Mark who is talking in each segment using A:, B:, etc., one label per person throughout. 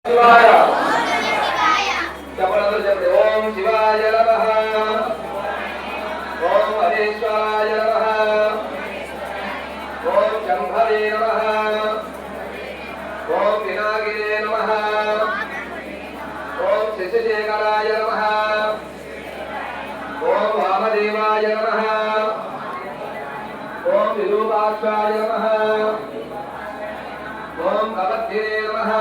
A: శివాయ చెప్పండి చెప్పండి. ఓం శివాయ నమః. ఓం హరీశ్వరాయ నమః. ఓం శంభవే నమః. ఓం వినాయకే నమః. ఓం శశిశేఖరాయ నమః. ఓం వామదేవాయ నమః. ఓం విరూపాక్షాయ నమః. ఓం కవత్రే నమః.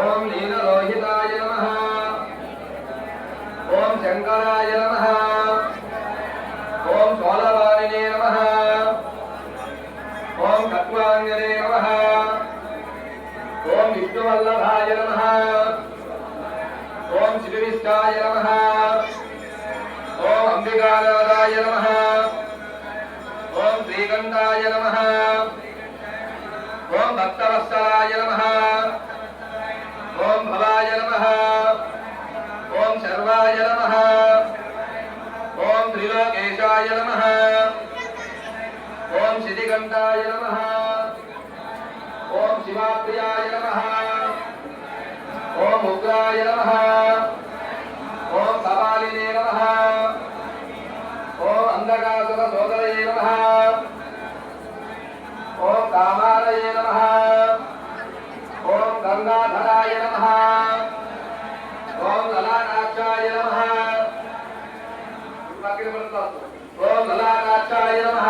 A: ఓం నీలలోహితాయ నమః. ఓం శంకరాయ నమః. ఓం సోలవారిణే నమః. ఓం కట్వాంగనే నమః. ఓం విష్ణువల్లభాయ నమః. ఓం శ్రీవిష్టాయ నమః. ఓం అంబికానాథాయ నమః. ఓం శ్రీకంఠాయ నమః. ఓం భక్తవత్సలాయ నమః. ఓం భవాయ నమః. ఓం శర్వాయ నమః. ఓం త్రిలోకేశాయ నమః. ఓం శితికంఠాయ నమః. ఓం శివాప్రియాయ నమః. ఓం ఉగ్రాయ నమః. ఓం కపాలినే నమః. ఓం అంధకాసుర సోదరయే నమః. ఓం కామాలయే నమః. ఓం గంగాధరాయ నమః. ఓం లలాటాక్షాయ నమః. ఓం లలాటాక్షాయ నమః.